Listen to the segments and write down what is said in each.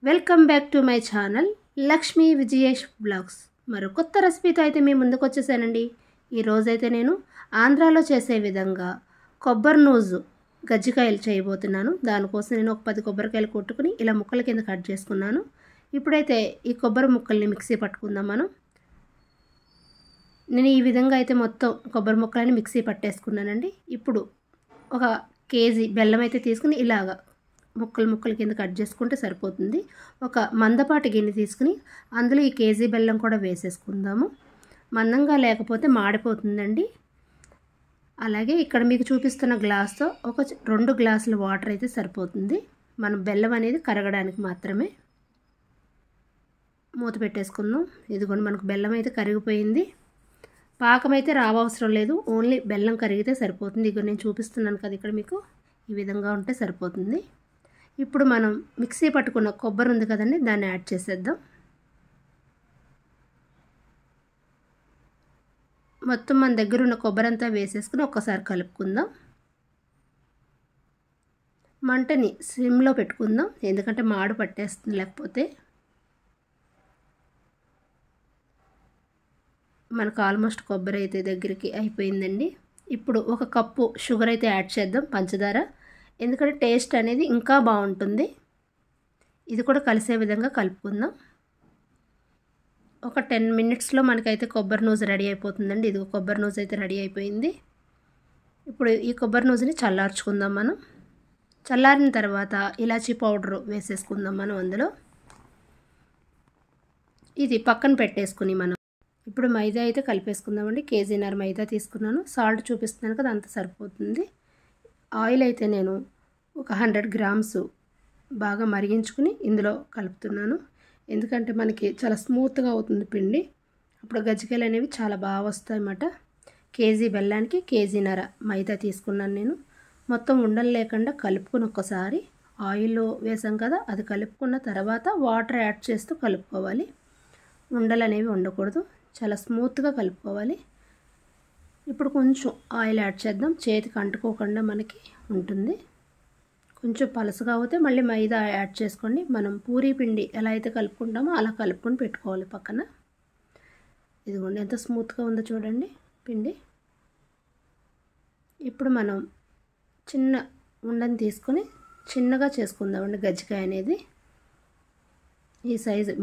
Welcome back to my channel Lakshmi Vijayesh blogs. మరో కొత్త రెసిపీతో అయితే మీ ముందుకు వచ్చేసానండి. ఈరోజైతే నేను ఆంధ్రాలో చేసే విధంగా కొబ్బరి నూజు గజ్జికాయలు చేయబోతున్నాను. దానికోసం నేను ఒక 10 కొబ్బరికాయలు కొట్టుకుని ఇలా ముక్కల కింద కట్ చేసుకున్నాను. ఇప్పుడైతే ఈ కొబ్బరి ముక్కల్ని మిక్సీ పట్టుకుందాం మనం. నేను ఈ విధంగా అయితే మొత్తం కొబ్బరి ముక్కలని మిక్సీ పట్టేసుకున్నానండి. ఇప్పుడు ఒక కేజీ బెల్లం అయితే తీసుకుని ఇలాగా ముక్కల కింద కట్ చేసుకుంటే సరిపోతుంది. ఒక మందపాటి గిన్నె తీసుకుని అందులో ఈ కేజీ బెల్లం కూడా వేసేసుకుందాము. మందంగా లేకపోతే మాడిపోతుందండి. అలాగే ఇక్కడ మీకు చూపిస్తున్న గ్లాస్తో ఒక 2 గ్లాసుల వాటర్ అయితే సరిపోతుంది. మనం బెల్లం అనేది కరగడానికి మాత్రమే. మూత పెట్టేసుకుందాం. ఇదిగోండి మనకు బెల్లం అయితే కరిగిపోయింది. పాకం అయితే రావవసరం లేదు, ఓన్లీ బెల్లం కరిగితే సరిపోతుంది. ఇక నేను చూపిస్తున్నాను కదా ఇక్కడ మీకు ఈ విధంగా ఉంటే సరిపోతుంది. ఇప్పుడు మనం మిక్సీ పట్టుకున్న కొబ్బరి ఉంది కదండి, దాన్ని యాడ్ చేసేద్దాం. మొత్తం మన దగ్గర ఉన్న కొబ్బరి అంతా వేసేసుకుని ఒక్కసారి కలుపుకుందాం. మంటని సిమ్లో పెట్టుకుందాం, ఎందుకంటే మాడు పట్టేస్తుంది లేకపోతే. మనకు ఆల్మోస్ట్ కొబ్బరి అయితే దగ్గరికి అయిపోయిందండి. ఇప్పుడు 1 కప్పు షుగర్ అయితే యాడ్ చేద్దాం, పంచదార, ఎందుకంటే టేస్ట్ అనేది ఇంకా బాగుంటుంది. ఇది కూడా కలిసే విధంగా కలుపుకుందాం. ఒక 10 మినిట్స్లో మనకైతే కొబ్బరి నూజు రెడీ అయిపోతుందండి. ఇది కొబ్బరి నూజు అయితే రెడీ అయిపోయింది. ఇప్పుడు ఈ కొబ్బరి నూజుని చల్లార్చుకుందాం మనం. చల్లారిన తర్వాత ఇలాచీ పౌడర్ వేసేసుకుందాం మనం అందులో. ఇది పక్కన పెట్టేసుకుని మనం ఇప్పుడు మైదా అయితే కలిపేసుకుందామండి. కేజీన్నర మైదా తీసుకున్నాను. సాల్ట్ చూపిస్తున్నాను కదా, అంత సరిపోతుంది. ఆయిల్ అయితే నేను ఒక 100 గ్రామ్స్ బాగా మరిగించుకుని ఇందులో కలుపుతున్నాను. ఎందుకంటే మనకి చాలా స్మూత్గా అవుతుంది పిండి. అప్పుడు గజ్జికాయలు అనేవి చాలా బాగా వస్తాయి అన్నమాట. కేజీ బెల్లానికి కేజీన్నర మైదా తీసుకున్నాను నేను. మొత్తం ఉండలు లేకుండా కలుపుకుని ఒక్కసారి ఆయిల్లో వేసాం కదా, అది కలుపుకున్న తర్వాత వాటర్ యాడ్ చేస్తూ కలుపుకోవాలి. ఉండలు అనేవి ఉండకూడదు, చాలా స్మూత్గా కలుపుకోవాలి. ఇప్పుడు కొంచెం ఆయిల్ యాడ్ చేద్దాం, చేతికి అంటుకోకుండా మనకి ఉంటుంది. కొంచెం పలసగా అవుతే మళ్ళీ మైదా యాడ్ చేసుకోండి. మనం పూరీ పిండి ఎలా అయితే కలుపుకుంటామో అలా కలుపుకొని పెట్టుకోవాలి పక్కన. ఇదిగోండి ఎంత స్మూత్గా ఉందో చూడండి పిండి. ఇప్పుడు మనం చిన్న ఉండని తీసుకొని చిన్నగా చేసుకుందామండి గజ్జికాయ అనేది. ఈ సైజు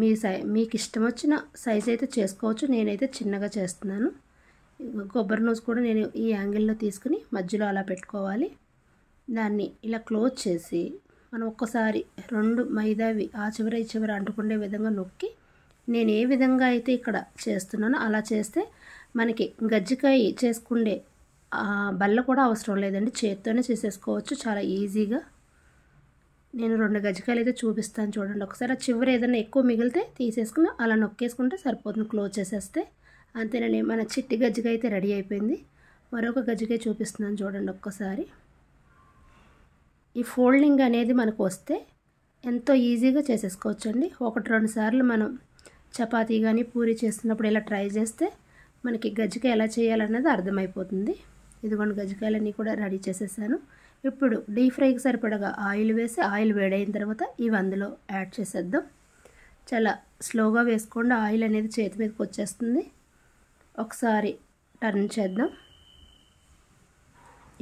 మీకు ఇష్టం వచ్చిన సైజు అయితే చేసుకోవచ్చు. నేనైతే చిన్నగా చేస్తున్నాను. కొబ్బరి నూజు కూడా నేను ఈ యాంగిల్లో తీసుకుని మధ్యలో అలా పెట్టుకోవాలి. దాన్ని ఇలా క్లోజ్ చేసి మనం ఒక్కసారి 2 మైదావి ఆ చివర ఈ చివర అంటుకునే విధంగా నొక్కి, నేను ఏ విధంగా అయితే ఇక్కడ చేస్తున్నానో అలా చేస్తే మనకి గజ్జికాయ చేసుకుండే బల్ల కూడా అవసరం లేదండి, చేత్తోనే చేసేసుకోవచ్చు చాలా ఈజీగా. నేను 2 గజ్జికాయలు అయితే చూపిస్తాను చూడండి. ఒకసారి ఆ చివరి ఏదైనా ఎక్కువ మిగిలితే తీసేసుకుని అలా నొక్కేసుకుంటే సరిపోతుంది, క్లోజ్ చేసేస్తే. అంతేనండి, మన చిట్టి గజ్జికాయ అయితే రెడీ అయిపోయింది. మరొక గజ్జికాయ చూపిస్తున్నాను చూడండి ఒక్కసారి. ఈ ఫోల్డింగ్ అనేది మనకు వస్తే ఎంతో ఈజీగా చేసేసుకోవచ్చండి. 1-2 సార్లు మనం చపాతీ కానీ పూరి చేస్తున్నప్పుడు ఇలా ట్రై చేస్తే మనకి గజ్జికాయ ఎలా చేయాలనేది అర్థమైపోతుంది. ఇదిగోండి గజ్జికాయలన్నీ కూడా రెడీ చేసేసాను. ఇప్పుడు డీప్ ఫ్రైకి సరిపడగా ఆయిల్ వేసి, ఆయిల్ వేడైన తర్వాత ఇవి అందులో యాడ్ చేసేద్దాం. చాలా స్లోగా వేసుకోండి, ఆయిల్ అనేది చేతి మీదకి వచ్చేస్తుంది. ఒకసారి టర్న్ చేద్దాం.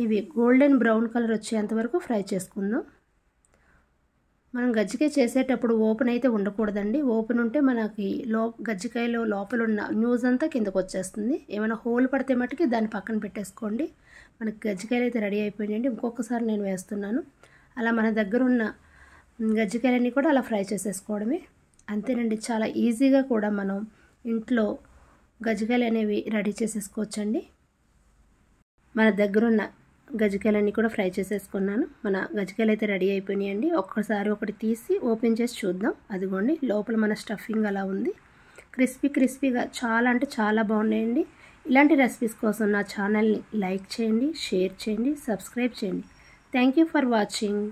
ఇవి గోల్డెన్ బ్రౌన్ కలర్ వచ్చేంత వరకు ఫ్రై చేసుకుందాం. మనం గజ్జికాయ చేసేటప్పుడు ఓపెన్ అయితే ఉండకూడదండి. ఓపెన్ ఉంటే మనకి గజ్జికాయలో లోపల ఉన్న న్యూస్ అంతా కిందకు వచ్చేస్తుంది. ఏమైనా హోల్ పడితే మట్టుకి దాన్ని పక్కన పెట్టేసుకోండి. మనకి గజ్జికాయలు అయితే రెడీ అయిపోయినాయండి. ఇంకొకసారి నేను వేస్తున్నాను. అలా మన దగ్గర ఉన్న గజ్జికాయలన్నీ కూడా అలా ఫ్రై చేసేసుకోవడమే. అంతేనండి, చాలా ఈజీగా కూడా మనం ఇంట్లో గజ్జికాయలు అనేవి రెడీ చేసేసుకోవచ్చండి. మన దగ్గరున్న గజ్జికాయలన్నీ కూడా ఫ్రై చేసేసుకున్నాను. మన గజ్జికాయలు అయితే రెడీ అయిపోయినాయండి. ఒక్కసారి ఒకటి తీసి ఓపెన్ చేసి చూద్దాం. అదిగోండి లోపల మన స్టఫింగ్ అలా ఉంది. క్రిస్పీగా చాలా అంటే చాలా బాగున్నాయండి. ఇలాంటి రెసిపీస్ కోసం నా ఛానల్ని లైక్ చేయండి, షేర్ చేయండి, సబ్స్క్రైబ్ చేయండి. Thank you for watching.